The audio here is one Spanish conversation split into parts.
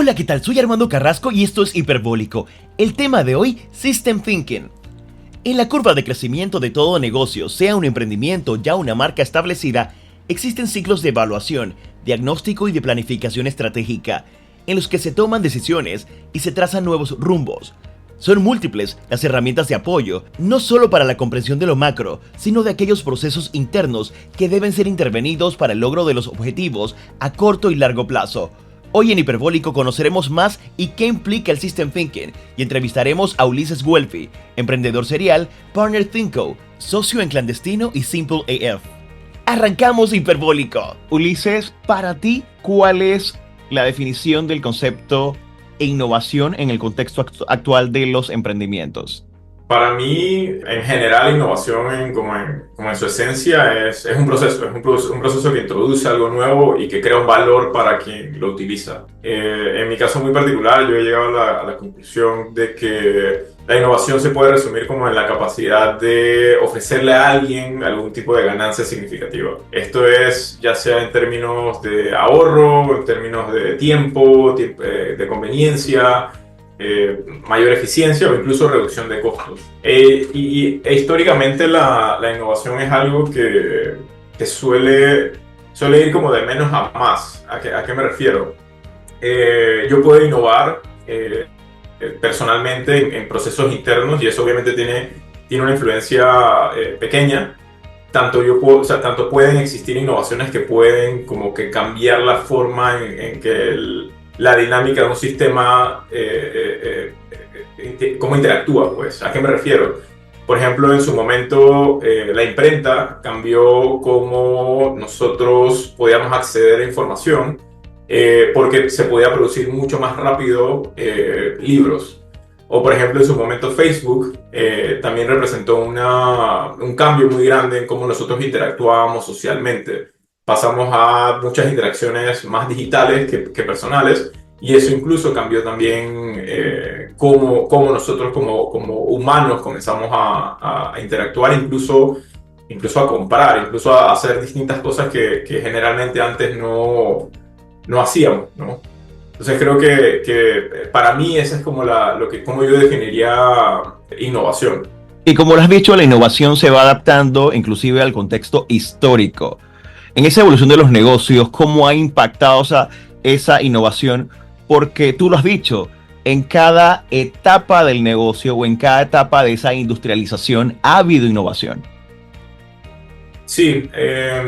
Hola, ¿qué tal? Soy Armando Carrasco y esto es Hiperbólico. El tema de hoy, System Thinking. En la curva de crecimiento de todo negocio, sea un emprendimiento ya una marca establecida, existen ciclos de evaluación, diagnóstico y de planificación estratégica, en los que se toman decisiones y se trazan nuevos rumbos. Son múltiples las herramientas de apoyo, no solo para la comprensión de lo macro, sino de aquellos procesos internos que deben ser intervenidos para el logro de los objetivos a corto y largo plazo. Hoy en Hiperbólico conoceremos más y qué implica el System Thinking y entrevistaremos a Ulises Guelfi, emprendedor serial, partner Thinko, socio en Clandestino y Simple AF. ¡Arrancamos Hiperbólico! Ulises, para ti, ¿cuál es la definición del concepto e innovación en el contexto actual de los emprendimientos? Para mí, en general, innovación como en su esencia es un proceso, un proceso que introduce algo nuevo y que crea un valor para quien lo utiliza. En mi caso muy particular, yo he llegado a la conclusión de que la innovación se puede resumir como en la capacidad de ofrecerle a alguien algún tipo de ganancia significativa. Esto es ya sea en términos de ahorro, en términos de tiempo, de conveniencia, mayor eficiencia o incluso reducción de costos. Históricamente la innovación es algo que suele ir como de menos a más. ¿A qué me refiero? Yo puedo innovar personalmente en procesos internos y eso obviamente tiene una influencia pequeña. Tanto pueden existir innovaciones que pueden como que cambiar la forma en que la dinámica de un sistema, cómo interactúa, pues. ¿A qué me refiero? Por ejemplo, en su momento, la imprenta cambió cómo nosotros podíamos acceder a información, porque se podía producir mucho más rápido libros. O, por ejemplo, en su momento Facebook también representó un cambio muy grande en cómo nosotros interactuábamos socialmente. Pasamos a muchas interacciones más digitales que personales, y eso incluso cambió también cómo nosotros como humanos comenzamos a interactuar, incluso a comprar, incluso a hacer distintas cosas que generalmente antes no hacíamos, ¿no? Entonces creo que para mí esa es como cómo yo definiría innovación. Y como lo has dicho, la innovación se va adaptando inclusive al contexto histórico. En esa evolución de los negocios, ¿cómo ha impactado esa innovación? Porque tú lo has dicho, en cada etapa del negocio o en cada etapa de esa industrialización ha habido innovación. Sí,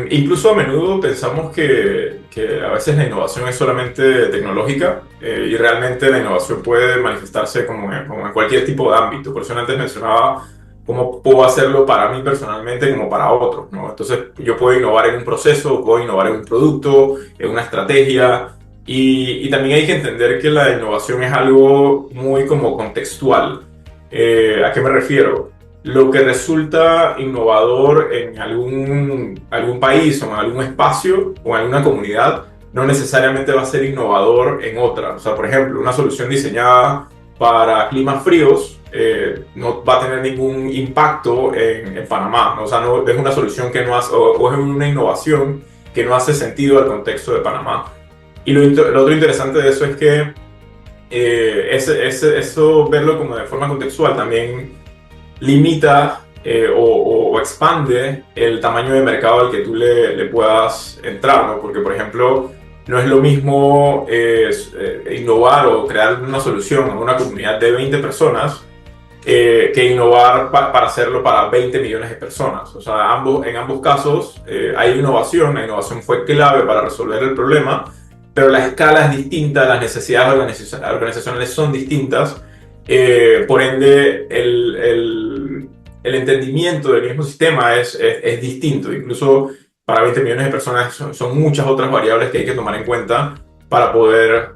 incluso a menudo pensamos que a veces la innovación es solamente tecnológica, y realmente la innovación puede manifestarse como en cualquier tipo de ámbito. Por eso antes mencionaba cómo puedo hacerlo para mí personalmente como para otros, ¿no? Entonces yo puedo innovar en un proceso, puedo innovar en un producto, en una estrategia, y también hay que entender que la innovación es algo muy como contextual. ¿A qué me refiero? Lo que resulta innovador en algún país o en algún espacio o en alguna comunidad no necesariamente va a ser innovador en otra. O sea, por ejemplo, una solución diseñada para climas fríos no va a tener ningún impacto en Panamá, ¿no? O sea, no, es una solución que no hace, o es una innovación que no hace sentido al contexto de Panamá. Y lo otro interesante de eso es que eso, verlo como de forma contextual, también limita o expande el tamaño de mercado al que tú le puedas entrar, ¿no? Porque, por ejemplo, no es lo mismo innovar o crear una solución en una comunidad de 20 personas que innovar para hacerlo para 20 millones de personas. O sea, en ambos casos hay innovación. La innovación fue clave para resolver el problema, pero la escala es distinta, las necesidades organizacionales son distintas. Por ende, el entendimiento del mismo sistema es distinto. Incluso para 20 millones de personas son muchas otras variables que hay que tomar en cuenta para poder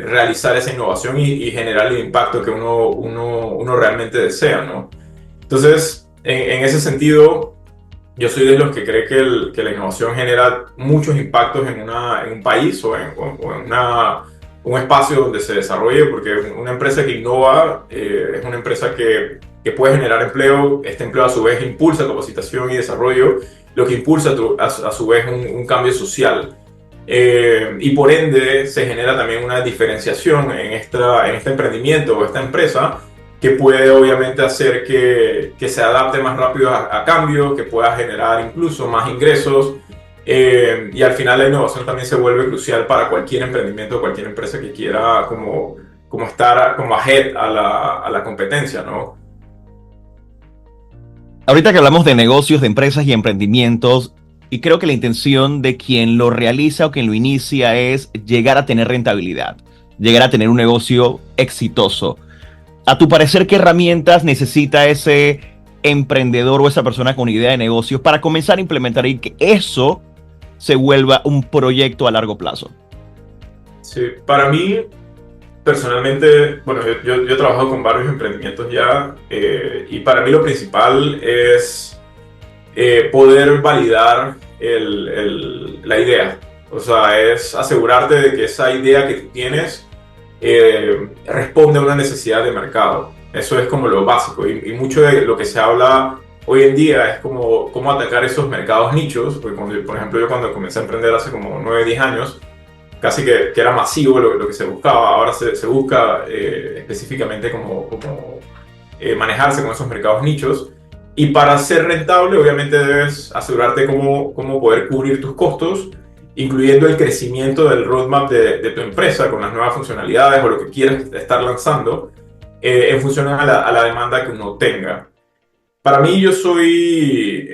realizar esa innovación y generar el impacto que uno realmente desea, ¿no? Entonces, en ese sentido, yo soy de los que cree que la innovación genera muchos impactos en un país o en un espacio donde se desarrolle, porque una empresa que innova es una empresa que puede generar empleo. Este empleo a su vez impulsa capacitación y desarrollo, lo que impulsa a su vez un cambio social. y por ende se genera también una diferenciación en este emprendimiento o esta empresa que puede obviamente hacer que se adapte más rápido a cambios, que pueda generar incluso más ingresos. Y al final la innovación también se vuelve crucial para cualquier emprendimiento o cualquier empresa que quiera como estar como ahead a la competencia, ¿no? Ahorita que hablamos de negocios, de empresas y emprendimientos, y creo que la intención de quien lo realiza o quien lo inicia es llegar a tener rentabilidad, llegar a tener un negocio exitoso. A tu parecer, ¿qué herramientas necesita ese emprendedor o esa persona con idea de negocios para comenzar a implementar y que eso se vuelva un proyecto a largo plazo? Sí, para mí, personalmente, bueno, yo he trabajado con varios emprendimientos ya, y para mí lo principal es poder validar la idea. O sea, es asegurarte de que esa idea que tú tienes responde a una necesidad de mercado. Eso es como lo básico, y mucho de lo que se habla hoy en día es como cómo atacar esos mercados nichos, porque por ejemplo yo cuando comencé a emprender hace como 9, 10 años, casi que era masivo lo que se buscaba. Ahora se busca específicamente como manejarse con esos mercados nichos. Y para ser rentable, obviamente debes asegurarte cómo poder cubrir tus costos, incluyendo el crecimiento del roadmap de tu empresa con las nuevas funcionalidades o lo que quieras estar lanzando, en función a la demanda que uno tenga. Para mí, yo soy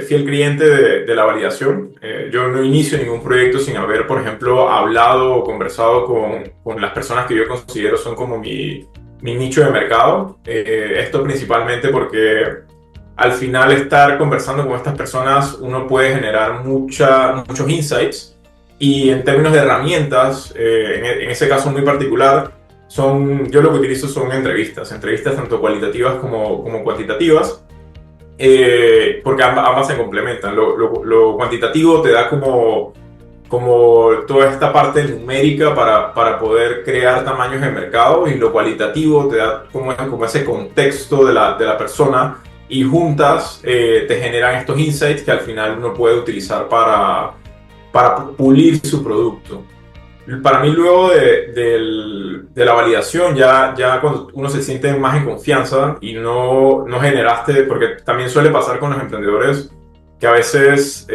fiel creyente de la validación. Yo no inicio ningún proyecto sin haber, por ejemplo, hablado o conversado con las personas que yo considero son como mi nicho de mercado. Esto principalmente porque al final estar conversando con estas personas uno puede generar muchos insights, y en términos de herramientas, en ese caso muy particular, yo lo que utilizo son entrevistas tanto cualitativas como cuantitativas. Porque ambas se complementan. Lo cuantitativo te da como toda esta parte numérica para poder crear tamaños de mercado, y lo cualitativo te da como ese contexto de la persona, y juntas te generan estos insights que al final uno puede utilizar para pulir su producto. Para mí, luego de la validación, ya cuando uno se siente más en confianza y no generaste, porque también suele pasar con los emprendedores que a veces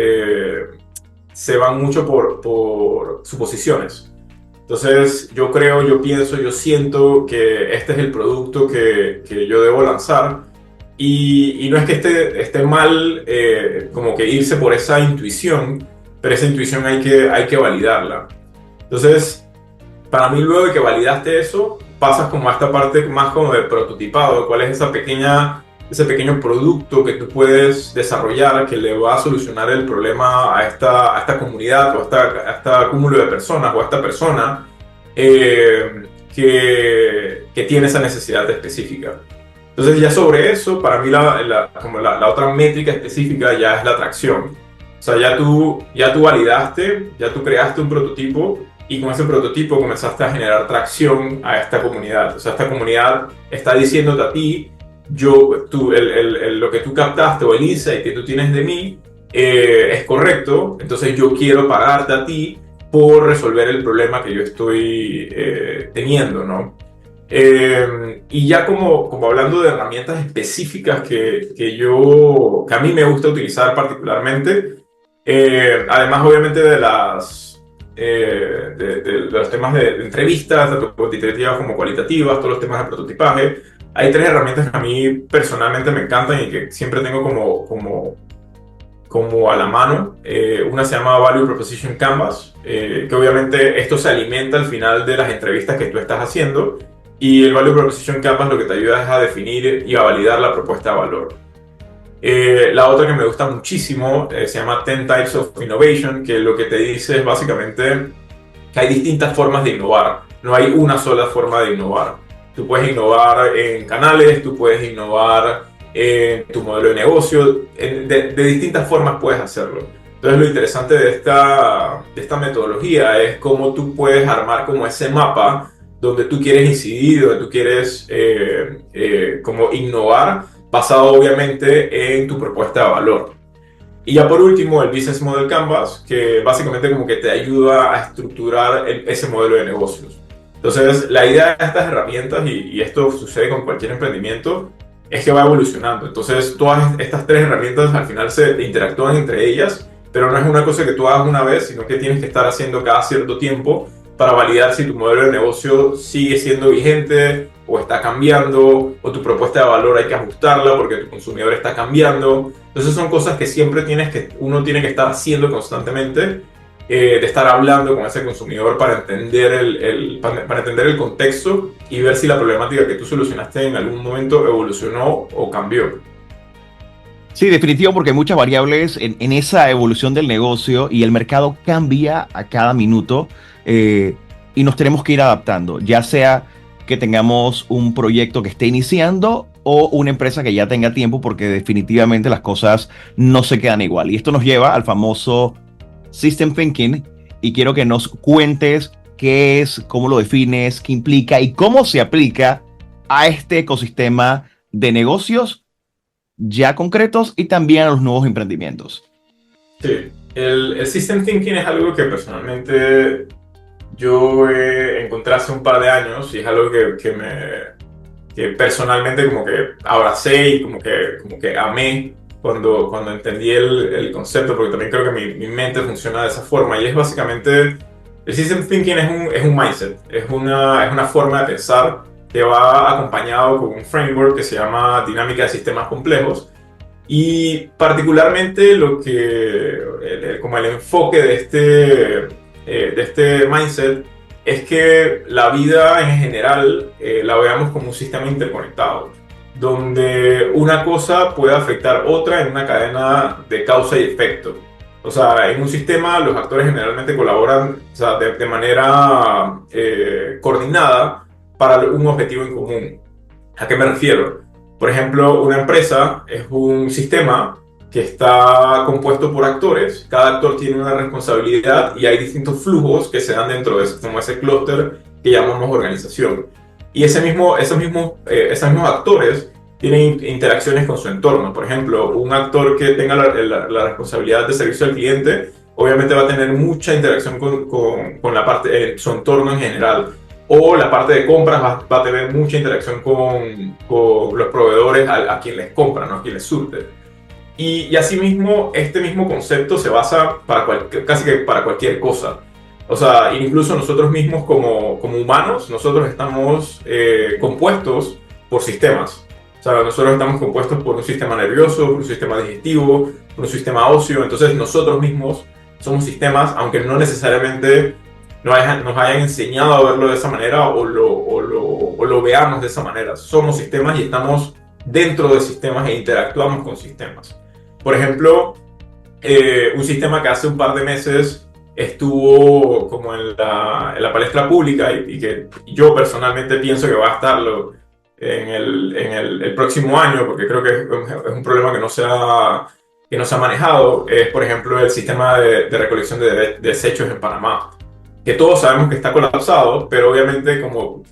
se van mucho por suposiciones. Entonces, yo siento que este es el producto que yo debo lanzar, y no es que esté mal como que irse por esa intuición, pero esa intuición hay que validarla. Entonces, para mí, luego de que validaste eso, pasas como a esta parte más como de prototipado. ¿Cuál es ese pequeño producto que tú puedes desarrollar que le va a solucionar el problema a esta comunidad, o a este cúmulo de personas, o a esta persona que tiene esa necesidad específica? Entonces, ya sobre eso, para mí la otra métrica específica ya es la atracción. O sea, ya tú validaste, ya tú creaste un prototipo, y con ese prototipo comenzaste a generar tracción a esta comunidad. O sea, esta comunidad está diciéndote a ti, lo que tú captaste o el insight que tú tienes de mí es correcto, entonces yo quiero pagarte a ti por resolver el problema que yo estoy teniendo, ¿no? Y ya como hablando de herramientas específicas que a mí me gusta utilizar particularmente, además obviamente de los temas de entrevistas, tanto cuantitativas como cualitativas, todos los temas de prototipaje, hay 3 herramientas que a mí personalmente me encantan y que siempre tengo como a la mano. Una se llama Value Proposition Canvas, que obviamente esto se alimenta al final de las entrevistas que tú estás haciendo, y el Value Proposition Canvas lo que te ayuda es a definir y a validar la propuesta de valor. La otra que me gusta muchísimo se llama 10 Types of Innovation, que lo que te dice es básicamente que hay distintas formas de innovar, no hay una sola forma de innovar. Tú puedes innovar en canales, tú puedes innovar en tu modelo de negocio, de distintas formas puedes hacerlo. Entonces, lo interesante de esta metodología es cómo tú puedes armar como ese mapa donde tú quieres incidir, donde tú quieres como innovar, basado obviamente en tu propuesta de valor. Y ya por último, el Business Model Canvas, que básicamente como que te ayuda a estructurar ese modelo de negocios. Entonces, la idea de estas herramientas, y esto sucede con cualquier emprendimiento, es que va evolucionando. Entonces, todas estas tres herramientas al final se interactúan entre ellas, pero no es una cosa que tú hagas una vez, sino que tienes que estar haciendo cada cierto tiempo para validar si tu modelo de negocio sigue siendo vigente o está cambiando, o tu propuesta de valor hay que ajustarla porque tu consumidor está cambiando. Entonces son cosas que siempre uno tiene que estar haciendo constantemente, de estar hablando con ese consumidor para entender para entender el contexto y ver si la problemática que tú solucionaste en algún momento evolucionó o cambió. Sí, definitivo, porque hay muchas variables en esa evolución del negocio y el mercado cambia a cada minuto, y nos tenemos que ir adaptando, ya sea que tengamos un proyecto que esté iniciando o una empresa que ya tenga tiempo, porque definitivamente las cosas no se quedan igual. Y esto nos lleva al famoso System Thinking, y quiero que nos cuentes qué es, cómo lo defines, qué implica y cómo se aplica a este ecosistema de negocios ya concretos y también a los nuevos emprendimientos. Sí, el System Thinking es algo que personalmente yo encontré hace un par de años y es algo que personalmente como que abracé y como que amé cuando entendí el concepto, porque también creo que mi mente funciona de esa forma, y es básicamente, el System Thinking es un mindset, es una forma de pensar que va acompañado con un framework que se llama dinámica de sistemas complejos. Y particularmente como el enfoque de este mindset es que la vida en general la veamos como un sistema interconectado, donde una cosa puede afectar otra en una cadena de causa y efecto. O sea, en un sistema los actores generalmente colaboran, o sea, de manera coordinada para un objetivo en común. ¿A qué me refiero? Por ejemplo, una empresa es un sistema que está compuesto por actores. Cada actor tiene una responsabilidad y hay distintos flujos que se dan dentro de eso, como ese clúster que llamamos organización. Y esos mismos actores tienen interacciones con su entorno. Por ejemplo, un actor que tenga la responsabilidad de servicio al cliente, obviamente va a tener mucha interacción con la parte, su entorno en general. O la parte de compras va a tener mucha interacción con los proveedores a quien les compran, ¿no? A quien les surte. Y asimismo, este mismo concepto se basa casi que para cualquier cosa. O sea, incluso nosotros mismos como humanos, nosotros estamos compuestos por sistemas. O sea, nosotros estamos compuestos por un sistema nervioso, por un sistema digestivo, por un sistema óseo. Entonces nosotros mismos somos sistemas, aunque no necesariamente nos hayan enseñado a verlo de esa manera o lo veamos de esa manera. Somos sistemas y estamos dentro de sistemas e interactuamos con sistemas. Por ejemplo, un sistema que hace un par de meses estuvo como en la palestra pública y que yo personalmente pienso que va a estarlo en el próximo año, porque creo que es un problema que no se ha manejado, es por ejemplo el sistema de recolección de desechos en Panamá, que todos sabemos que está colapsado, pero obviamente como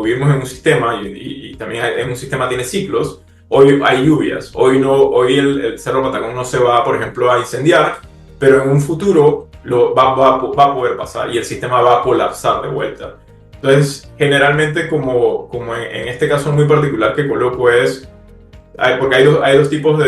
vivimos en un sistema y también en un sistema tiene ciclos, hoy hay lluvias, hoy el Cerro Patacón no se va, por ejemplo, a incendiar, pero en un futuro va a poder pasar y el sistema va a colapsar de vuelta. Entonces, generalmente, como en este caso muy particular que coloco porque hay dos tipos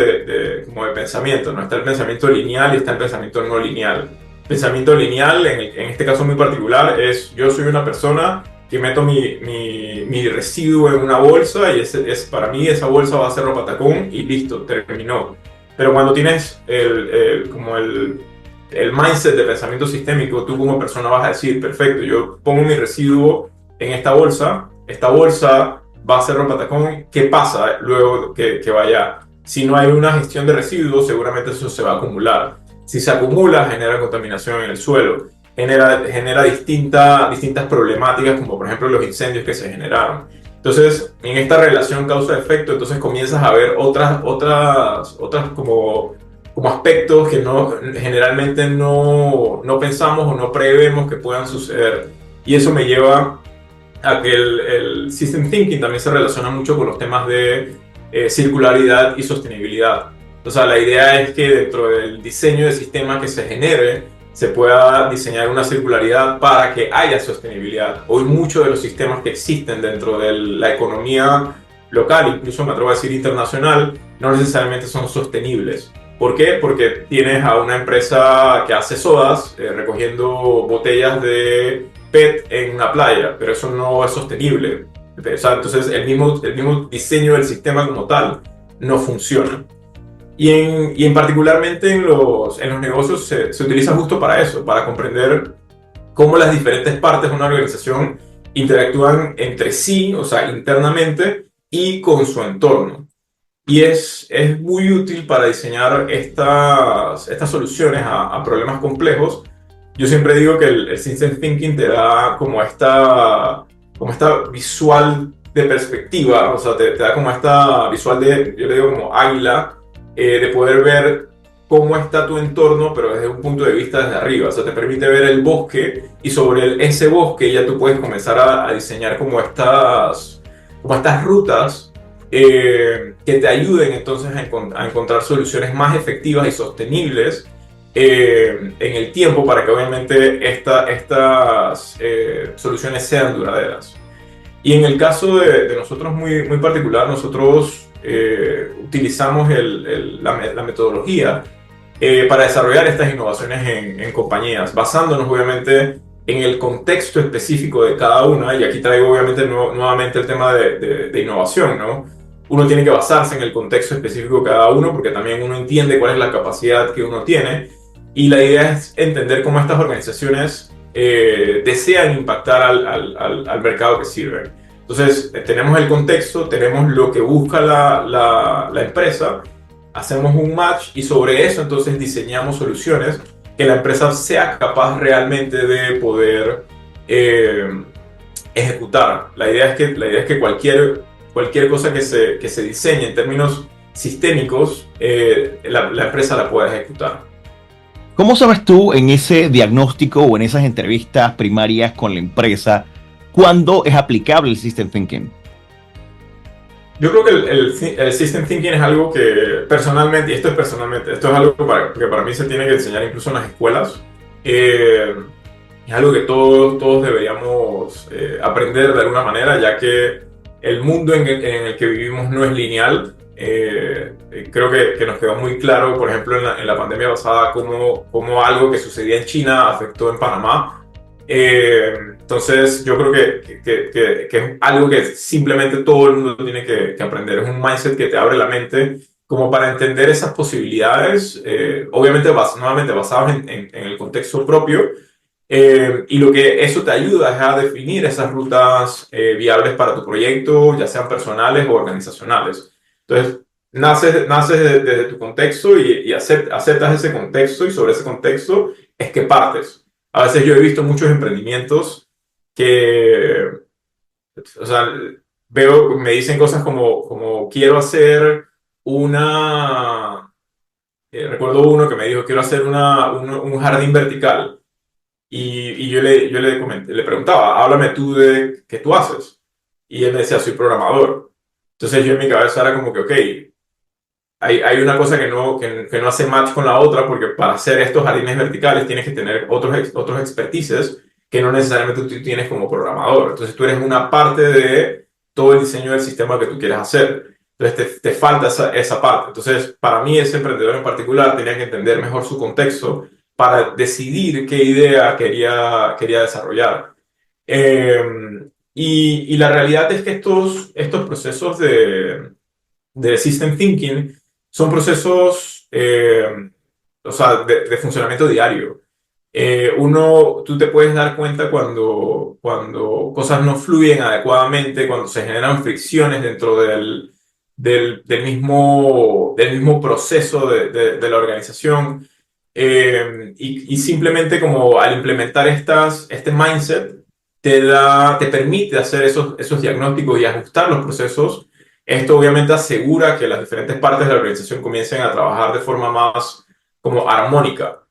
como de pensamiento, ¿no? Está el pensamiento lineal y está el pensamiento no lineal. Pensamiento lineal, en este caso muy particular, es yo soy una persona que meto mi residuo en una bolsa y para mí esa bolsa va a ser Patacón y listo, terminó. Pero cuando tienes el mindset de pensamiento sistémico, tú como persona vas a decir, perfecto, yo pongo mi residuo en esta bolsa va a ser Patacón, ¿qué pasa luego que vaya? Si no hay una gestión de residuos, seguramente eso se va a acumular. Si se acumula, genera contaminación en el suelo, genera distintas problemáticas, como por ejemplo los incendios que se generaron. Entonces, en esta relación causa-efecto, entonces comienzas a ver otras como aspectos que generalmente no pensamos o no prevemos que puedan suceder. Y eso me lleva a que el System Thinking también se relaciona mucho con los temas de circularidad y sostenibilidad. O sea, la idea es que dentro del diseño de sistema que se genere, se pueda diseñar una circularidad para que haya sostenibilidad. Hoy muchos de los sistemas que existen dentro de la economía local, incluso me atrevo a decir internacional, no necesariamente son sostenibles. ¿Por qué? Porque tienes a una empresa que hace sodas recogiendo botellas de PET en una playa, pero eso no es sostenible. O sea, entonces el mismo diseño del sistema como tal no funciona. Y en particularmente en los negocios se utiliza justo para eso, para comprender cómo las diferentes partes de una organización interactúan entre sí, o sea, internamente y con su entorno. Y es muy útil para diseñar estas soluciones a problemas complejos. Yo siempre digo que el System Thinking te da como esta visual de perspectiva, o sea, te da como esta visual de, yo le digo como águila, de poder ver cómo está tu entorno, pero desde un punto de vista desde arriba. O sea, te permite ver el bosque y sobre ese bosque ya tú puedes comenzar a diseñar como estas rutas que te ayuden entonces a encontrar soluciones más efectivas y sostenibles en el tiempo para que obviamente estas soluciones sean duraderas. Y en el caso de nosotros muy, muy particular, nosotros utilizamos la metodología para desarrollar estas innovaciones en compañías, basándonos obviamente en el contexto específico de cada una, y aquí traigo obviamente nuevamente el tema de innovación, ¿no? Uno tiene que basarse en el contexto específico de cada uno, porque también uno entiende cuál es la capacidad que uno tiene, y la idea es entender cómo estas organizaciones desean impactar al mercado que sirven. Entonces, tenemos el contexto, tenemos lo que busca la empresa, hacemos un match y sobre eso entonces diseñamos soluciones que la empresa sea capaz realmente de poder ejecutar. La idea es que cualquier cosa que se diseñe en términos sistémicos, la empresa la pueda ejecutar. ¿Cómo sabes tú en ese diagnóstico o en esas entrevistas primarias con la empresa cuándo es aplicable el System Thinking? Yo creo que el System Thinking es algo que personalmente, y esto es algo que para mí se tiene que enseñar incluso en las escuelas. Es algo que todos deberíamos aprender de alguna manera, ya que el mundo en el que vivimos no es lineal. Creo que nos quedó muy claro, por ejemplo, en la pandemia pasada, cómo algo que sucedía en China afectó en Panamá. Entonces yo creo que es algo que simplemente todo el mundo tiene que aprender. Es un mindset que te abre la mente como para entender esas posibilidades, obviamente nuevamente basados en el contexto propio, y lo que eso te ayuda es a definir esas rutas viables para tu proyecto, ya sean personales o organizacionales. Entonces naces desde tu contexto y aceptas ese contexto, y sobre ese contexto es que partes. A veces yo he visto muchos emprendimientos que, o sea, me dicen cosas como quiero hacer recuerdo uno que me dijo, quiero hacer un jardín vertical. Y yo le preguntaba, háblame tú de qué tú haces. Y él me decía, soy programador. Entonces yo en mi cabeza era como que, ok, hay una cosa que no hace match con la otra, porque para hacer estos jardines verticales tienes que tener otros expertices que no necesariamente tú tienes como programador. Entonces tú eres una parte de todo el diseño del sistema que tú quieres hacer. Entonces te falta esa parte. Entonces para mí ese emprendedor en particular tenía que entender mejor su contexto para decidir qué idea quería desarrollar. Y la realidad es que estos procesos de System Thinking son procesos, o sea, de funcionamiento diario. Tú te puedes dar cuenta cuando cosas no fluyen adecuadamente, cuando se generan fricciones dentro del mismo proceso de la organización. Y simplemente como al implementar este mindset, te permite hacer esos diagnósticos y ajustar los procesos. Esto obviamente asegura que las diferentes partes de la organización comiencen a trabajar de forma más como armónica,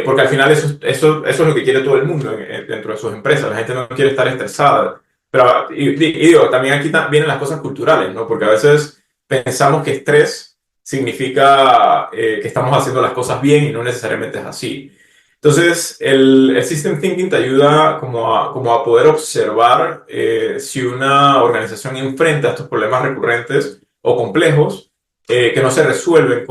porque al final eso es lo que quiere todo el mundo dentro de sus empresas. La gente no quiere estar estresada, pero y digo, también aquí vienen las cosas culturales, ¿no? Porque a veces pensamos que estrés significa que estamos haciendo las cosas bien y no necesariamente es así. Entonces, el System Thinking te ayuda como a poder observar si una organización enfrenta estos problemas recurrentes o complejos que no se resuelven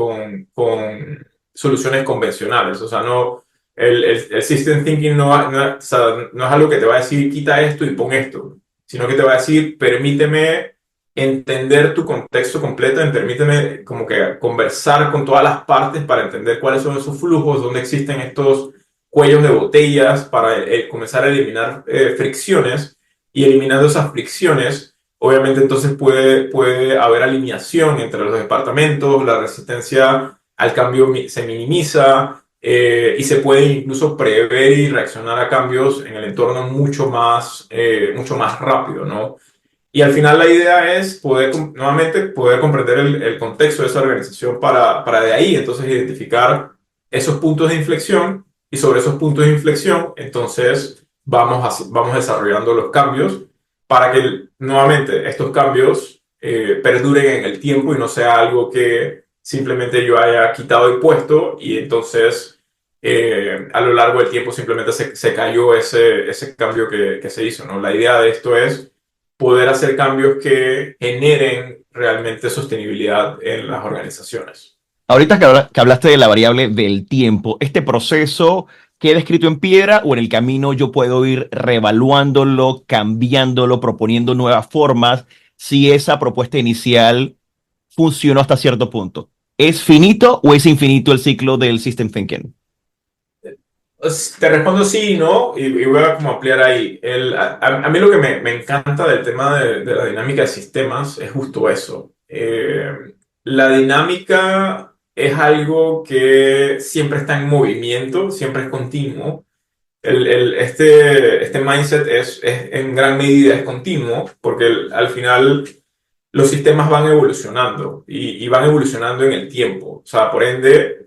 con soluciones convencionales. O sea, no, el System Thinking o sea, no es algo que te va a decir quita esto y pon esto, sino que te va a decir permíteme entender tu contexto completo, permíteme como que conversar con todas las partes para entender cuáles son esos flujos, dónde existen estos cuellos de botellas para comenzar a eliminar fricciones y eliminando esas fricciones, obviamente entonces puede haber alineación entre los departamentos, la resistencia al cambio se minimiza y se puede incluso prever y reaccionar a cambios en el entorno mucho más rápido, ¿no? Y al final la idea es poder, nuevamente, poder comprender el contexto de esa organización para de ahí entonces identificar esos puntos de inflexión y sobre esos puntos de inflexión entonces vamos desarrollando los cambios para que nuevamente estos cambios perduren en el tiempo y no sea algo que simplemente yo haya quitado y puesto y entonces a lo largo del tiempo simplemente se cayó ese cambio que se hizo, ¿no? La idea de esto es poder hacer cambios que generen realmente sostenibilidad en las organizaciones. Ahorita que hablaste de la variable del tiempo, ¿este proceso queda escrito en piedra o en el camino yo puedo ir reevaluándolo, cambiándolo, proponiendo nuevas formas si esa propuesta inicial funcionó hasta cierto punto? ¿Es finito o es infinito el ciclo del System Thinking? Te respondo sí y no, y voy a como ampliar ahí. A mí lo que me encanta del tema de la dinámica de sistemas es justo eso. La dinámica es algo que siempre está en movimiento, siempre es continuo. Este mindset en gran medida es continuo, porque al final los sistemas van evolucionando y van evolucionando en el tiempo. O sea, por ende,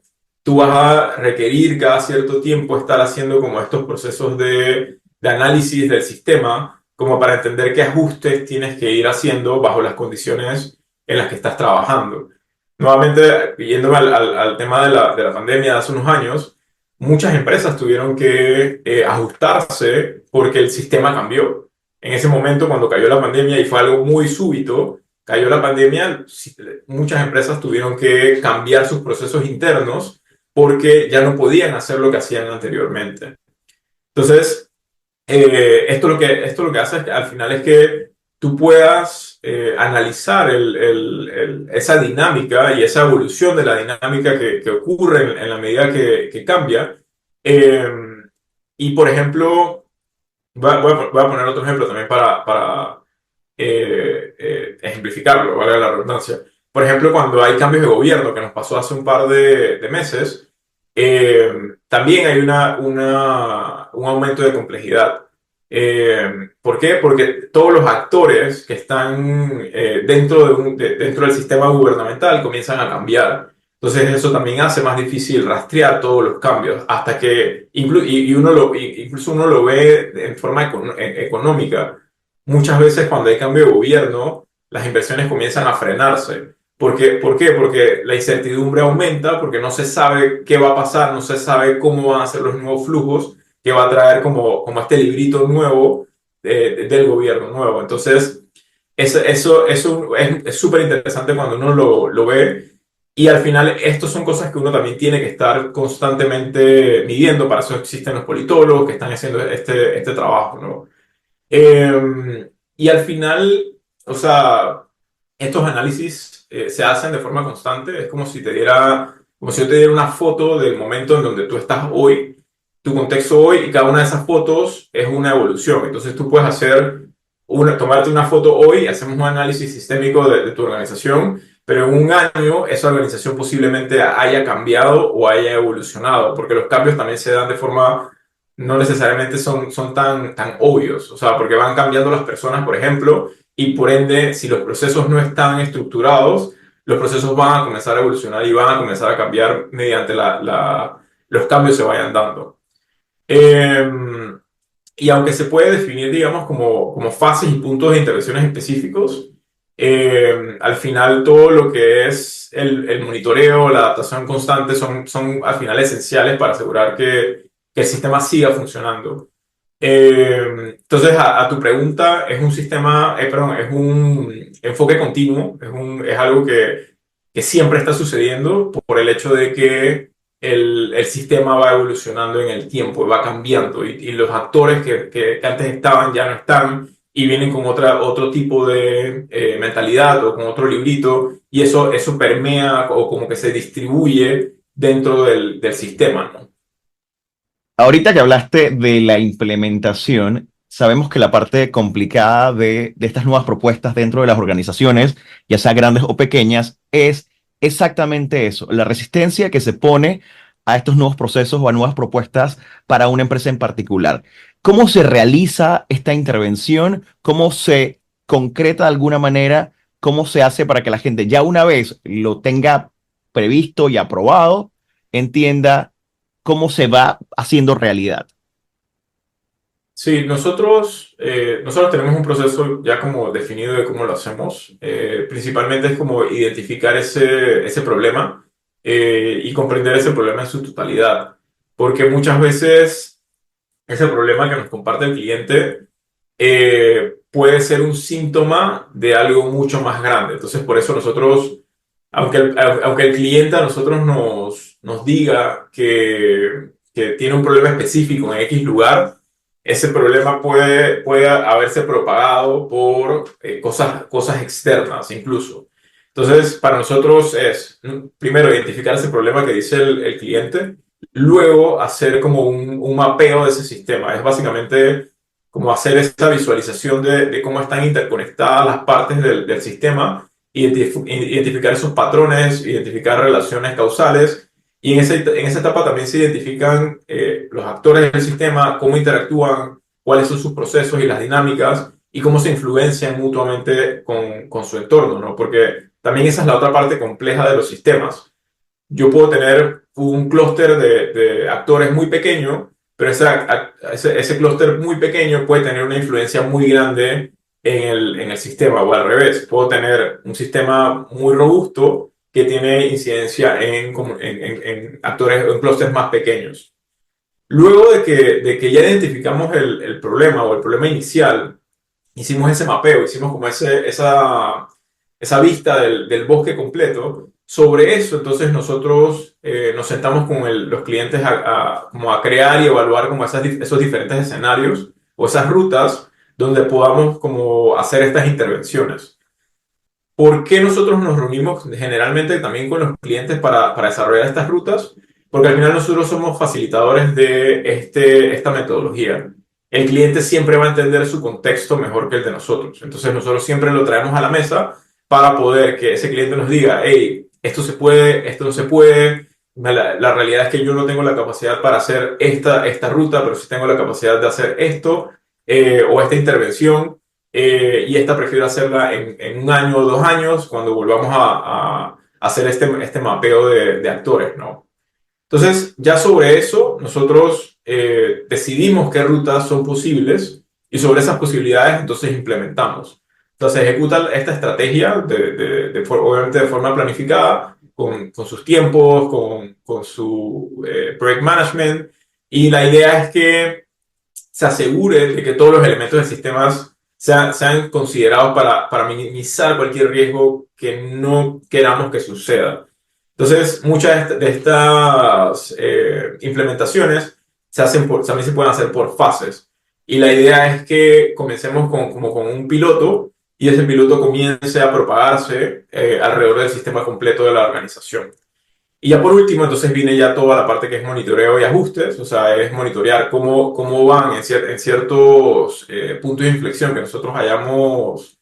tú vas a requerir cada cierto tiempo estar haciendo como estos procesos de análisis del sistema, como para entender qué ajustes tienes que ir haciendo bajo las condiciones en las que estás trabajando. Nuevamente, yéndome al tema de la pandemia de hace unos años, muchas empresas tuvieron que ajustarse porque el sistema cambió. En ese momento, cuando cayó la pandemia y fue algo muy súbito, cayó la pandemia, muchas empresas tuvieron que cambiar sus procesos internos porque ya no podían hacer lo que hacían anteriormente. Entonces, esto lo que hace es que al final es que tú puedas analizar esa dinámica y esa evolución de la dinámica que ocurre en la medida que cambia. Eh, y, por ejemplo, voy a poner otro ejemplo también para ejemplificarlo, vale la redundancia. Por ejemplo, cuando hay cambios de gobierno, que nos pasó hace un par de meses, eh, también hay un aumento de complejidad. ¿Por qué? Porque todos los actores que están dentro del sistema gubernamental comienzan a cambiar. Entonces eso también hace más difícil rastrear todos los cambios hasta que incluso uno lo ve en forma económica. Muchas veces cuando hay cambio de gobierno, las inversiones comienzan a frenarse. ¿Por qué? Porque la incertidumbre aumenta, porque no se sabe qué va a pasar, no se sabe cómo van a ser los nuevos flujos que va a traer como este librito nuevo del gobierno nuevo. Entonces, eso es súper interesante cuando uno lo ve y al final estos son cosas que uno también tiene que estar constantemente midiendo, para eso existen los politólogos que están haciendo este trabajo, ¿no? Y al final, o sea, estos análisis se hacen de forma constante. Es como si yo te diera una foto del momento en donde tú estás hoy, tu contexto hoy, y cada una de esas fotos es una evolución. Entonces tú puedes tomarte una foto hoy, hacemos un análisis sistémico de tu organización, pero en un año esa organización posiblemente haya cambiado o haya evolucionado, porque los cambios también se dan de forma no necesariamente son tan obvios, o sea, porque van cambiando las personas, por ejemplo, y por ende, si los procesos no están estructurados, los procesos van a comenzar a evolucionar y van a comenzar a cambiar mediante los cambios se vayan dando. Eh, y aunque se puede definir, digamos, como fases y puntos de intervenciones específicos, Al final todo lo que es el monitoreo, la adaptación constante son al final esenciales para asegurar que el sistema siga funcionando. Entonces, a tu pregunta, es un sistema, perdón, es un enfoque continuo, es algo que siempre está sucediendo por el hecho de que el sistema va evolucionando en el tiempo, va cambiando y los actores que antes estaban ya no están y vienen con otro tipo de mentalidad o con otro librito y eso permea o como que se distribuye dentro del sistema, ¿no? Ahorita que hablaste de la implementación, sabemos que la parte complicada de estas nuevas propuestas dentro de las organizaciones, ya sea grandes o pequeñas, es exactamente eso, la resistencia que se pone a estos nuevos procesos o a nuevas propuestas para una empresa en particular. ¿Cómo se realiza esta intervención? ¿Cómo se concreta de alguna manera? ¿Cómo se hace para que la gente ya una vez lo tenga previsto y aprobado, entienda cómo se va haciendo realidad? Sí, nosotros tenemos un proceso ya como definido de cómo lo hacemos. Principalmente es como identificar ese problema y comprender ese problema en su totalidad. Porque muchas veces ese problema que nos comparte el cliente puede ser un síntoma de algo mucho más grande. Entonces, por eso nosotros, aunque el cliente a nosotros nos diga que tiene un problema específico en X lugar, ese problema puede haberse propagado por cosas externas incluso. Entonces, para nosotros es, primero, identificar ese problema que dice el cliente, luego hacer como un mapeo de ese sistema. Es básicamente como hacer esa visualización de cómo están interconectadas las partes del sistema, identificar esos patrones, identificar relaciones causales, y en esa etapa también se identifican los actores del sistema, cómo interactúan, cuáles son sus procesos y las dinámicas, y cómo se influencian mutuamente con su entorno, ¿no? Porque también esa es la otra parte compleja de los sistemas. Yo puedo tener un clúster de actores muy pequeño, pero ese clúster muy pequeño puede tener una influencia muy grande en el sistema, o al revés. Puedo tener un sistema muy robusto que tiene incidencia en actores, en clústeres más pequeños. Luego de que ya identificamos el problema o el problema inicial, hicimos ese mapeo, hicimos como esa vista del bosque completo. Sobre eso, entonces nosotros nos sentamos con los clientes como a crear y evaluar como esos diferentes escenarios o esas rutas donde podamos como hacer estas intervenciones. ¿Por qué nosotros nos reunimos generalmente también con los clientes para desarrollar estas rutas? Porque al final nosotros somos facilitadores de esta metodología. El cliente siempre va a entender su contexto mejor que el de nosotros. Entonces nosotros siempre lo traemos a la mesa para poder que ese cliente nos diga, hey, esto se puede, esto no se puede. La realidad es que yo no tengo la capacidad para hacer esta ruta, pero sí tengo la capacidad de hacer esto o esta intervención y esta prefiero hacerla en un año o 2 años cuando volvamos a hacer este mapeo de actores, ¿no? Entonces, ya sobre eso, nosotros decidimos qué rutas son posibles y sobre esas posibilidades, entonces implementamos. Entonces, ejecuta esta estrategia, obviamente de forma planificada, con sus tiempos, con su project management, y la idea es que se asegure de que todos los elementos del sistema sean considerados para minimizar cualquier riesgo que no queramos que suceda. Entonces, muchas de estas implementaciones también se pueden hacer por fases. Y la idea es que comencemos como con un piloto y ese piloto comience a propagarse alrededor del sistema completo de la organización. Y ya por último, entonces viene ya toda la parte que es monitoreo y ajustes, o sea, es monitorear cómo van en ciertos puntos de inflexión que nosotros hayamos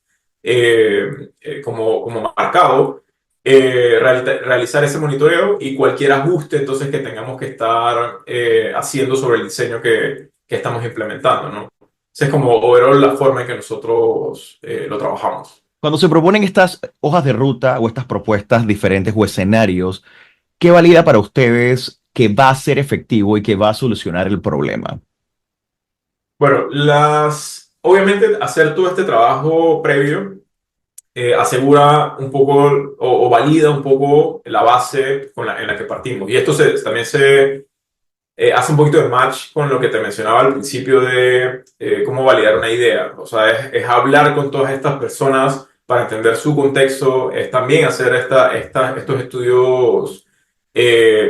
como marcado, realizar ese monitoreo y cualquier ajuste entonces que tengamos que estar haciendo sobre el diseño que estamos implementando, ¿no? Esa es como overall la forma en que nosotros lo trabajamos. Cuando se proponen estas hojas de ruta o estas propuestas diferentes o escenarios, ¿qué valida para ustedes que va a ser efectivo y que va a solucionar el problema? Bueno, obviamente hacer todo este trabajo previo asegura un poco o valida un poco la base en la que partimos. Y esto también se hace un poquito de match con lo que te mencionaba al principio de cómo validar una idea. O sea, es hablar con todas estas personas para entender su contexto, es también hacer estos estudios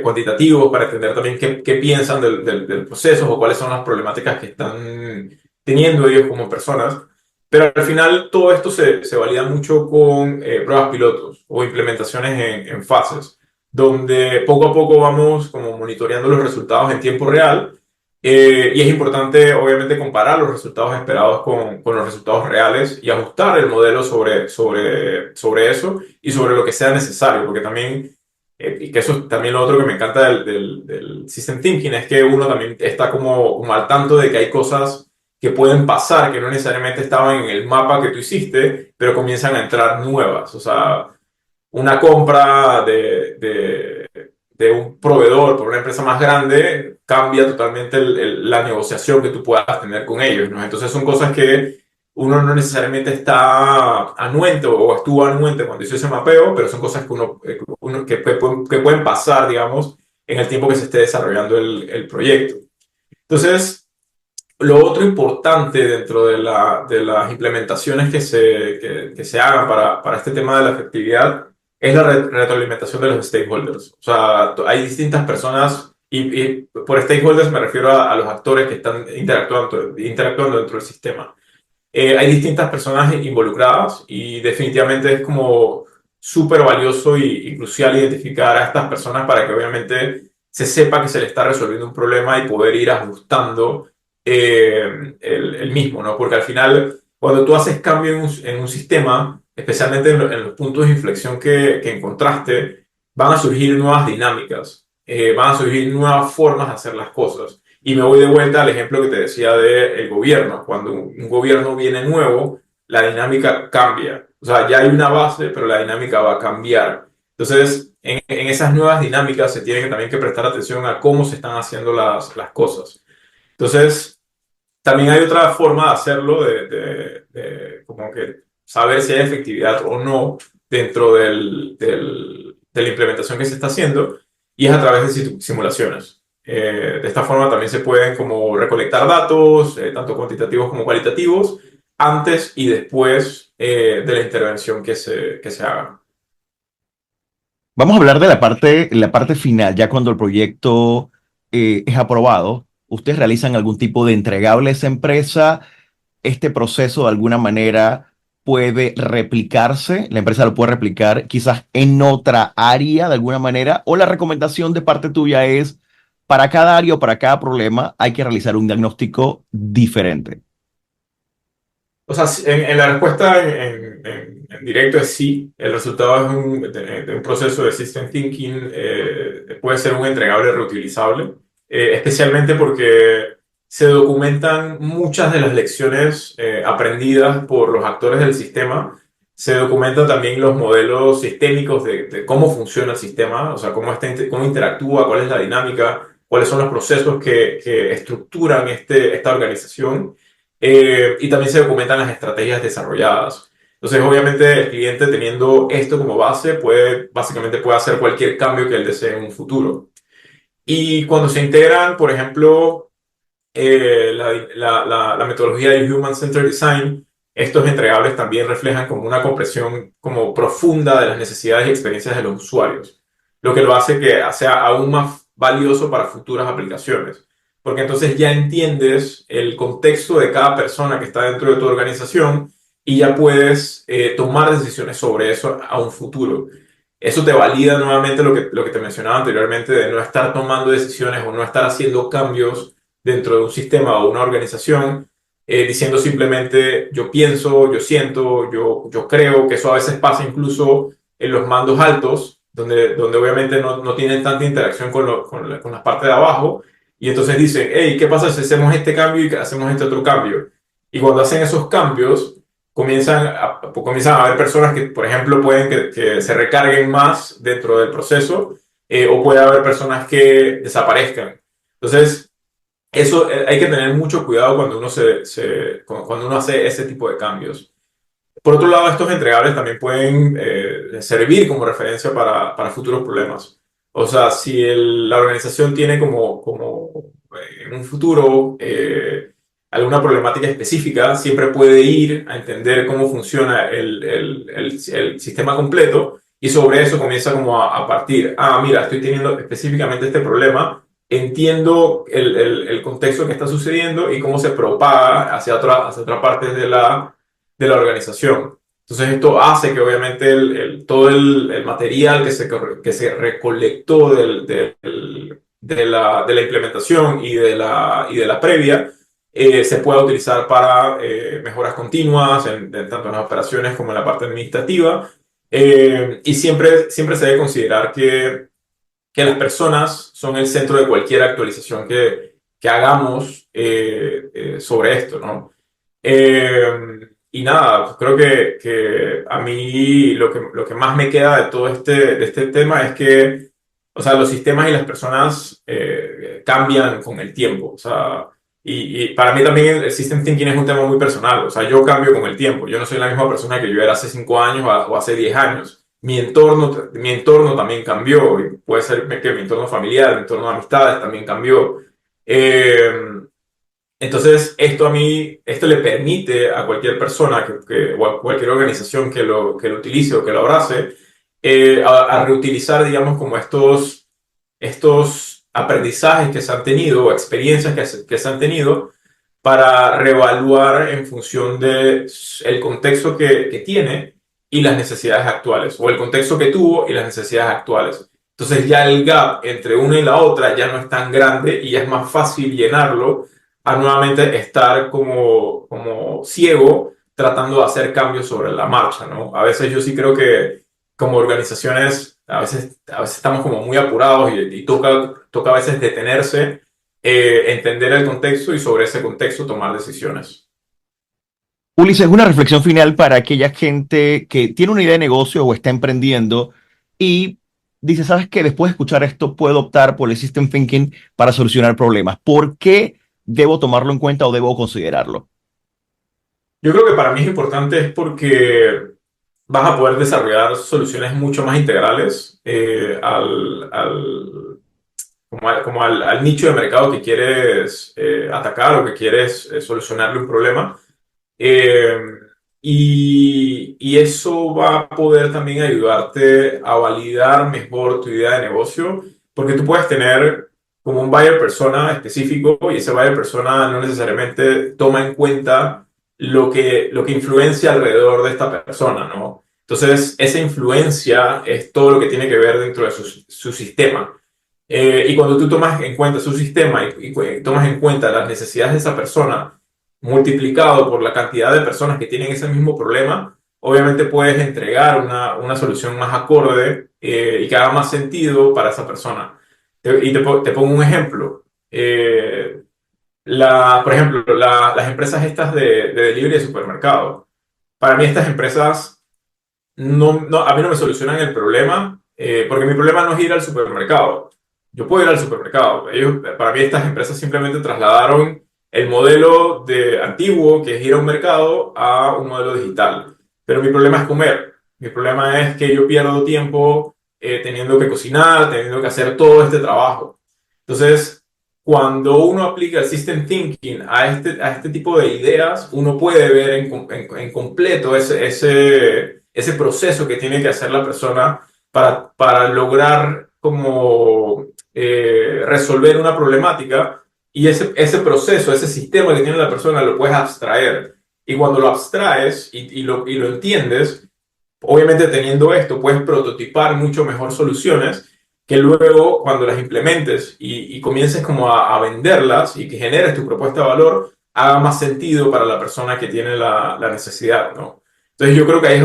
cuantitativos para entender también qué piensan del proceso o cuáles son las problemáticas que están teniendo ellos como personas. Pero al final todo esto se valida mucho con pruebas pilotos o implementaciones en fases donde poco a poco vamos como monitoreando los resultados en tiempo real. Y es importante, obviamente, comparar los resultados esperados con los resultados reales y ajustar el modelo sobre eso y sobre lo que sea necesario, porque también, y que eso es también lo otro que me encanta del System Thinking, es que uno también está como al tanto de que hay cosas que pueden pasar, que no necesariamente estaban en el mapa que tú hiciste, pero comienzan a entrar nuevas. O sea, una compra de un proveedor por una empresa más grande cambia totalmente la negociación que tú puedas tener con ellos, ¿no? Entonces son cosas que uno no necesariamente está anuente o estuvo anuente cuando hizo ese mapeo, pero son cosas que pueden pasar, digamos, en el tiempo que se esté desarrollando el proyecto. Entonces, lo otro importante dentro de las implementaciones que se hagan para este tema de la efectividad es la retroalimentación de los stakeholders. O sea, hay distintas personas, y por stakeholders me refiero a los actores que están interactuando dentro del sistema. Hay distintas personas involucradas y definitivamente es como súper valioso y crucial identificar a estas personas para que obviamente se sepa que se le está resolviendo un problema y poder ir ajustando el mismo, ¿no? Porque al final, cuando tú haces cambio en un sistema, especialmente en los puntos de inflexión que encontraste, van a surgir nuevas dinámicas, van a surgir nuevas formas de hacer las cosas. Y me voy de vuelta al ejemplo que te decía del gobierno. Cuando un gobierno viene nuevo, la dinámica cambia. O sea, ya hay una base, pero la dinámica va a cambiar. Entonces, en esas nuevas dinámicas se tiene que también que prestar atención a cómo se están haciendo las cosas. Entonces, también hay otra forma de hacerlo, de como que saber si hay efectividad o no dentro de la implementación que se está haciendo, y es a través de simulaciones. De esta forma también se pueden como recolectar datos, tanto cuantitativos como cualitativos, antes y después de la intervención que se haga. Vamos a hablar de la parte final, ya cuando el proyecto es aprobado. ¿Ustedes realizan algún tipo de entregable a esa empresa? ¿Este proceso de alguna manera puede replicarse? ¿La empresa lo puede replicar quizás en otra área de alguna manera? ¿O la recomendación de parte tuya es para cada área o para cada problema hay que realizar un diagnóstico diferente? O sea, en la respuesta en directo es sí. El resultado es de un proceso de System Thinking. Puede ser un entregable reutilizable, especialmente porque se documentan muchas de las lecciones aprendidas por los actores del sistema. Se documentan también los modelos sistémicos de cómo funciona el sistema, o sea, cómo interactúa, cuál es la dinámica, cuáles son los procesos que estructuran esta organización. Y también se documentan las estrategias desarrolladas. Entonces, obviamente, el cliente teniendo esto como base, básicamente puede hacer cualquier cambio que él desee en un futuro. Y cuando se integran, por ejemplo, la metodología de Human Centered Design, estos entregables también reflejan como una comprensión como profunda de las necesidades y experiencias de los usuarios, lo que lo hace que sea aún más valioso para futuras aplicaciones, porque entonces ya entiendes el contexto de cada persona que está dentro de tu organización y ya puedes tomar decisiones sobre eso a un futuro. Eso te valida nuevamente lo que te mencionaba anteriormente de no estar tomando decisiones o no estar haciendo cambios dentro de un sistema o una organización, diciendo simplemente yo pienso, yo siento, yo creo, que eso a veces pasa incluso en los mandos altos, donde obviamente no tienen tanta interacción con la parte de abajo, y entonces dicen, hey, ¿qué pasa si hacemos este cambio y hacemos este otro cambio? Y cuando hacen esos cambios, comienzan a haber personas que, por ejemplo, pueden que se recarguen más dentro del proceso, o puede haber personas que desaparezcan. Entonces, eso hay que tener mucho cuidado cuando uno cuando uno hace ese tipo de cambios. Por otro lado, estos entregables también pueden servir como referencia para futuros problemas. O sea, si la organización tiene en un futuro alguna problemática específica, siempre puede ir a entender cómo funciona el sistema completo y sobre eso comienza como a partir. Ah, mira, estoy teniendo específicamente este problema, entiendo el contexto que está sucediendo y cómo se propaga hacia otra parte de la organización. Entonces esto hace que obviamente todo el material que se recolectó de la implementación y de la previa se pueda utilizar para mejoras continuas, tanto en las operaciones como en la parte administrativa. Y siempre se debe considerar que las personas son el centro de cualquier actualización que hagamos sobre esto, ¿no? Y nada, creo que a mí lo que más me queda de todo de este tema es que, o sea, los sistemas y las personas cambian con el tiempo. O sea, y para mí también el System Thinking es un tema muy personal. O sea, yo cambio con el tiempo. Yo no soy la misma persona que yo era hace 5 años o hace 10 años. Mi entorno también cambió. Y puede ser que mi entorno familiar, mi entorno de amistades también cambió. Entonces, esto le permite a cualquier persona o a cualquier organización que lo utilice o que lo abrace, a reutilizar, digamos, como estos aprendizajes que se han tenido o experiencias que se han tenido para reevaluar en función de el contexto que tiene y las necesidades actuales, o el contexto que tuvo y las necesidades actuales. Entonces ya el gap entre una y la otra ya no es tan grande y ya es más fácil llenarlo a nuevamente estar como ciego tratando de hacer cambios sobre la marcha, ¿no? A veces yo sí creo que como organizaciones a veces estamos como muy apurados y toca a veces detenerse, entender el contexto y sobre ese contexto tomar decisiones. Ulises, una reflexión final para aquella gente que tiene una idea de negocio o está emprendiendo y dice, ¿sabes qué? Después de escuchar esto puedo optar por el System Thinking para solucionar problemas. ¿Por qué debo tomarlo en cuenta o debo considerarlo? Yo creo que para mí es importante es porque vas a poder desarrollar soluciones mucho más integrales al nicho de mercado que quieres atacar o que quieres solucionarle un problema. Eh, y eso va a poder también ayudarte a validar mejor tu idea de negocio, porque tú puedes tener como un buyer persona específico y ese buyer persona no necesariamente toma en cuenta lo que influencia alrededor de esta persona, ¿no? Entonces, esa influencia es todo lo que tiene que ver dentro de su sistema. Y cuando tú tomas en cuenta su sistema y tomas en cuenta las necesidades de esa persona, multiplicado por la cantidad de personas que tienen ese mismo problema, obviamente puedes entregar una solución más acorde y que haga más sentido para esa persona. Te pongo un ejemplo. Por ejemplo, las empresas estas de delivery de supermercado. Para mí estas empresas a mí no me solucionan el problema, porque mi problema no es ir al supermercado. Yo puedo ir al supermercado. Para mí estas empresas simplemente trasladaron el modelo antiguo, que es ir a un mercado, a un modelo digital. Pero mi problema es comer. Mi problema es que yo pierdo tiempo teniendo que cocinar, teniendo que hacer todo este trabajo. Entonces, cuando uno aplica el System Thinking a este tipo de ideas, uno puede ver en completo ese proceso que tiene que hacer la persona para lograr como resolver una problemática y ese proceso, ese sistema que tiene la persona lo puedes abstraer. Y cuando lo abstraes y lo entiendes, obviamente teniendo esto puedes prototipar mucho mejor soluciones que luego cuando las implementes y comiences como a venderlas y que generes tu propuesta de valor, haga más sentido para la persona que tiene la necesidad, ¿no? Entonces yo creo que ahí es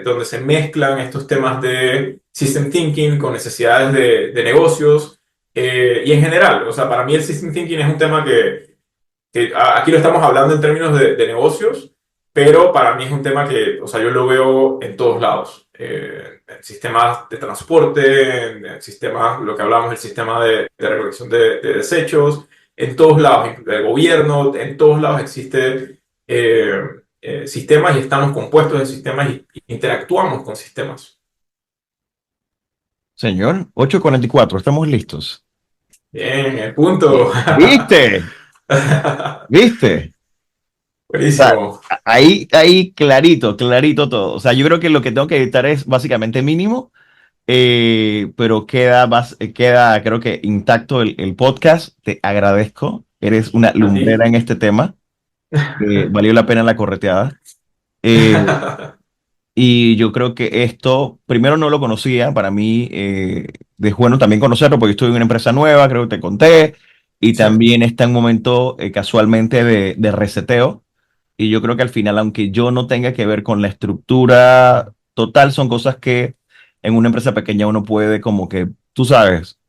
donde se mezclan estos temas de System Thinking con necesidades de negocios y en general. O sea, para mí el System Thinking es un tema que aquí lo estamos hablando en términos de negocios, pero para mí es un tema que, o sea, yo lo veo en todos lados. En sistemas de transporte, en sistemas, lo que hablamos, el sistema de recolección de desechos, en todos lados, el gobierno, en todos lados existe sistemas y estamos compuestos de sistemas y interactuamos con sistemas. Señor, 8:44, estamos listos. Bien, el punto. ¿Viste? ¿Viste? O sea, Buenísimo. ahí clarito, clarito todo. O sea, yo creo que lo que tengo que editar es básicamente mínimo, pero queda, creo que intacto el podcast. Te agradezco. Eres una A ti. lumbrera en este tema. Valió la pena la correteada. Eh, y yo creo que esto, primero no lo conocía, para mí es bueno también conocerlo porque estoy en una empresa nueva, creo que te conté, y Sí, también está en un momento casualmente de reseteo. Y yo creo que al final, aunque yo no tenga que ver con la estructura total, son cosas que en una empresa pequeña uno puede como que, tú sabes,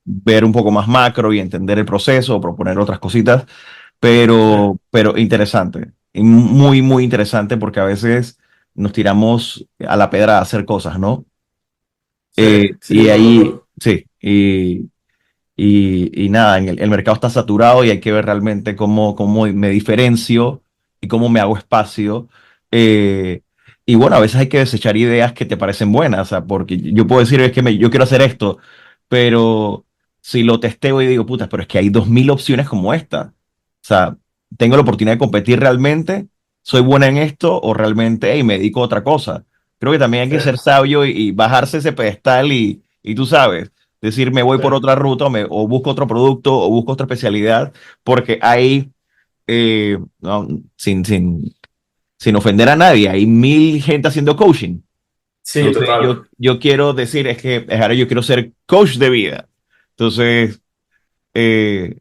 ver un poco más macro y entender el proceso o proponer otras cositas, sí, pero interesante. Y muy, muy interesante porque a veces nos tiramos a la pedra a hacer cosas, ¿no? sí, sí, Y por ahí, supuesto. sí, y nada, el mercado está saturado y hay que ver realmente cómo me diferencio y cómo me hago espacio. Eh, y bueno, a veces hay que desechar ideas que te parecen buenas, o sea, porque yo puedo decir, es que yo quiero hacer esto, pero si lo testeo y digo, puta, pero es que hay 2000 opciones como esta. O sea, tengo la oportunidad de competir realmente, soy buena en esto o realmente, hey, me dedico a otra cosa. Creo que también hay Sí, que ser sabio y bajarse ese pedestal y tú sabes decir, me voy sí, por otra ruta o busco otro producto o busco otra especialidad, porque hay, no, sin ofender a nadie, hay 1000 gente haciendo coaching. sí, Entonces, total. yo quiero decir, es que ahora yo quiero ser coach de vida. Entonces, eh,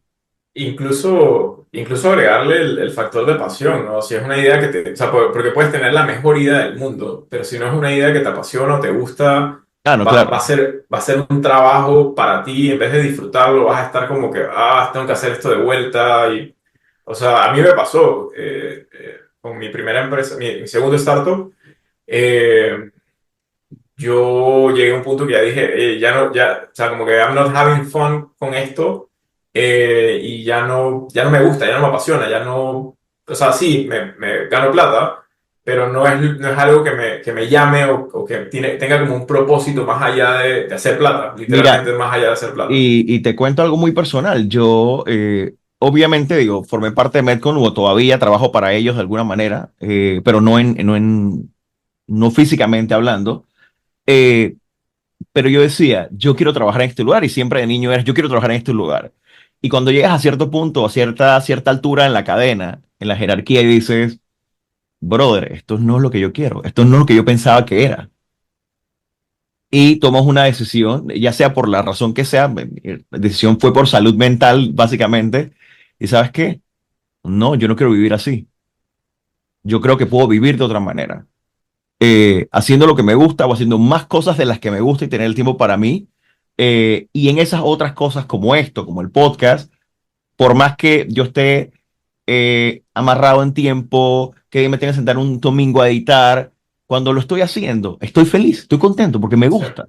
Incluso agregarle el factor de pasión, ¿no? Si es una idea que te... O sea, porque puedes tener la mejor idea del mundo, pero si no es una idea que te apasiona o te gusta, no, claro. va a ser un trabajo para ti. En vez de disfrutarlo, vas a estar como que, tengo que hacer esto de vuelta. Y, o sea, a mí me pasó con mi primera empresa, mi segundo startup. eh, yo llegué a un punto que ya dije, ya no, ya, o sea, como que I'm not having fun con esto, y ya no me gusta, ya no me apasiona, ya no, o sea, sí, me gano plata, pero no es algo que me llame o que tenga como un propósito más allá de hacer plata, Mira, literalmente más allá de hacer plata. y te cuento algo muy personal. Yo, obviamente, digo, formé parte de Metcon o todavía trabajo para ellos de alguna manera, pero no físicamente hablando. Eh, pero yo decía, yo quiero trabajar en este lugar y siempre de niño era, yo quiero trabajar en este lugar. Y cuando llegas a cierto punto, a cierta altura en la cadena, en la jerarquía, y dices, brother, esto no es lo que yo quiero, esto no es lo que yo pensaba que era. Y tomas una decisión, ya sea por la razón que sea, la decisión fue por salud mental, básicamente, y ¿sabes qué? No, yo no quiero vivir así. Yo creo que puedo vivir de otra manera. Haciendo lo que me gusta o haciendo más cosas de las que me gusta y tener el tiempo para mí. Y en esas otras cosas como esto, como el podcast, por más que yo esté amarrado en tiempo, que me tenga que sentar un domingo a editar, cuando lo estoy haciendo, estoy feliz, estoy contento porque me Sí, gusta.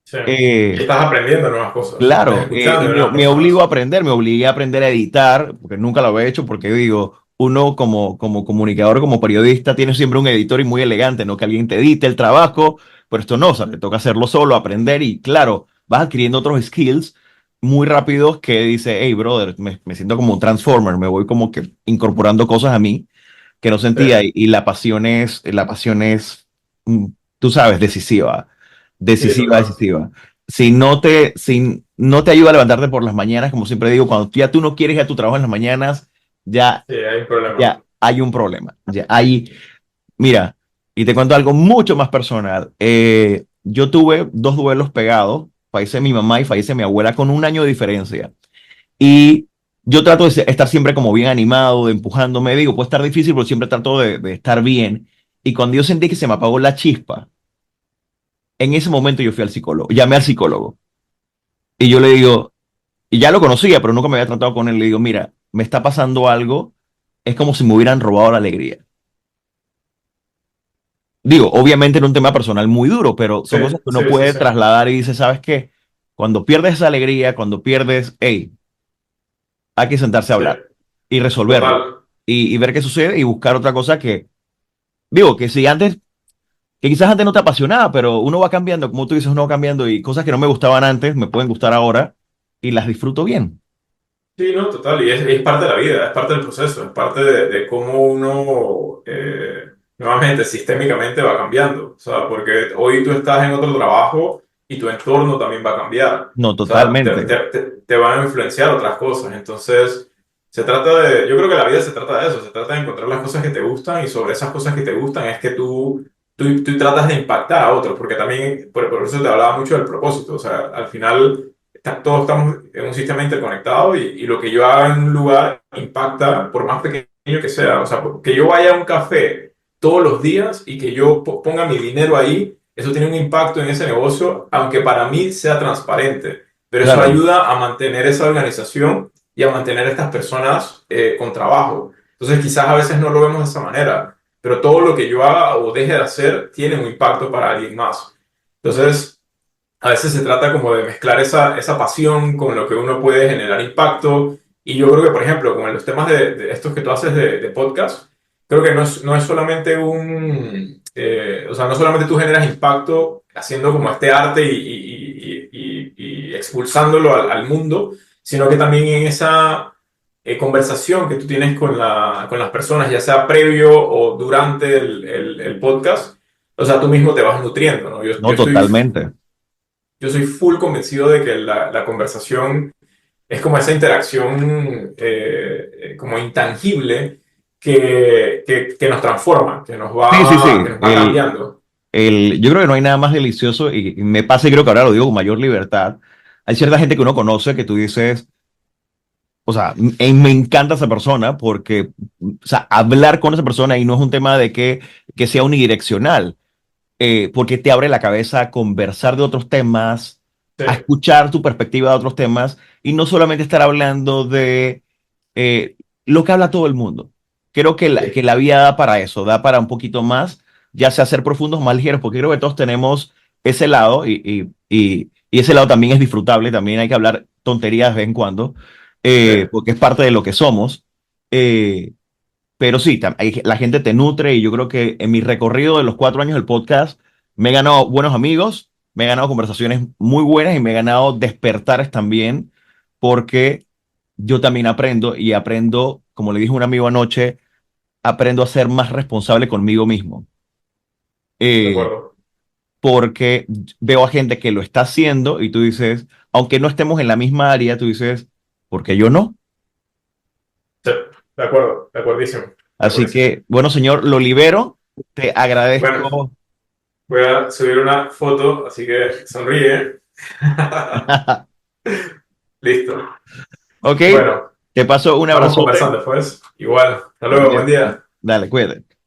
sí. Y Eh, estás aprendiendo nuevas cosas, estás Claro, escuchando y de nuevas me obligo a personas. aprender, me obligué a aprender a editar, porque nunca lo había hecho, porque digo, uno como comunicador, como periodista, tiene siempre un editor y muy elegante, ¿no? Que alguien te edite el trabajo, pero esto no, o sea, te toca hacerlo solo, aprender y claro, vas adquiriendo otros skills muy rápidos que dice, hey, brother, me siento como un transformer, me voy como que incorporando cosas a mí que no Sí, sentía y la pasión es, tú sabes, decisiva, sí, total. decisiva. Si no te ayuda a levantarte por las mañanas, como siempre digo, cuando ya tú no quieres ir a tu trabajo en las mañanas, ya, Sí, hay un problema. ya hay un problema. Mira, y te cuento algo mucho más personal. Yo tuve 2 duelos pegados, fallece mi mamá y fallece mi abuela con un año de diferencia. Y yo trato de estar siempre como bien animado, de empujándome. Digo, puede estar difícil, pero siempre trato de estar bien. Y cuando yo sentí que se me apagó la chispa, en ese momento yo fui al psicólogo, llamé al psicólogo. Y yo le digo, y ya lo conocía, pero nunca me había tratado con él. Le digo, mira, me está pasando algo, es como si me hubieran robado la alegría. Digo, obviamente en un tema personal muy duro, pero Sí, son cosas que uno sí, sí, puede sí. trasladar y dice, ¿sabes qué? Cuando pierdes esa alegría, cuando pierdes, hey, hay que sentarse a Sí, hablar y resolverlo total. y ver qué sucede y buscar otra cosa que digo que si antes, que quizás antes no te apasionaba, pero uno va cambiando, como tú dices, uno va cambiando y cosas que no me gustaban antes me pueden gustar ahora y las disfruto bien. Sí, no, total, y es parte de la vida, es parte del proceso, es parte de cómo uno, nuevamente, sistémicamente va cambiando. O sea, porque hoy tú estás en otro trabajo y tu entorno también va a cambiar. No, O sea, totalmente. te van a influenciar otras cosas. Entonces, yo creo que la vida se trata de eso, se trata de encontrar las cosas que te gustan y sobre esas cosas que te gustan es que tú tratas de impactar a otros, porque también, por eso te hablaba mucho del propósito. O sea, al final todos estamos en un sistema interconectado y lo que yo haga en un lugar impacta por más pequeño que sea. O sea, que yo vaya a un café todos los días y que yo ponga mi dinero ahí, eso tiene un impacto en ese negocio, aunque para mí sea transparente. Pero eso Claro, ayuda a mantener esa organización y a mantener a estas personas con trabajo. Entonces quizás a veces no lo vemos de esa manera, pero todo lo que yo haga o deje de hacer tiene un impacto para alguien más. Entonces, a veces se trata como de mezclar esa pasión con lo que uno puede generar impacto. Y yo creo que, por ejemplo, con los temas de estos que tú haces de podcast, creo que no es solamente o sea, no solamente tú generas impacto haciendo como este arte y expulsándolo al mundo, sino que también en esa conversación que tú tienes con las personas, ya sea previo o durante el podcast, o sea, tú mismo te vas nutriendo, ¿no? no, totalmente. Yo soy full convencido de que la conversación es como esa interacción como intangible que nos transforma, Sí, sí, que sí. nos va cambiando. Yo creo que no hay nada más delicioso y me pasa y creo que ahora lo digo con mayor libertad. Hay cierta gente que uno conoce que tú dices, o sea, me encanta esa persona porque, o sea, hablar con esa persona y no es un tema de que sea unidireccional, porque te abre la cabeza a conversar de otros temas, Sí, a escuchar tu perspectiva de otros temas y no solamente estar hablando de eh, lo que habla todo el mundo. Creo que sí, la vida da para eso, da para un poquito más, ya sea ser profundos o más ligeros, porque creo que todos tenemos ese lado y ese lado también es disfrutable, también hay que hablar tonterías de vez en cuando, sí, porque es parte de lo que somos. Eh, pero sí, la gente te nutre y yo creo que en mi recorrido de los 4 años del podcast me he ganado buenos amigos, me he ganado conversaciones muy buenas y me he ganado despertares también, porque yo también aprendo y aprendo, como le dije a un amigo anoche, aprendo a ser más responsable conmigo mismo. de Eh, acuerdo. Porque veo a gente que lo está haciendo y tú dices, aunque no estemos en la misma área, tú dices, ¿por qué yo no? Sí, de acuerdo, de acuerdísimo, de Así acuerdísimo. que, bueno, señor, lo libero. Te Bueno, agradezco. voy a subir una foto, así que sonríe. Listo. Ok, Bueno, te paso un estamos abrazote. conversando, pues. Igual. Hasta luego, buen día. Dale, cuídate.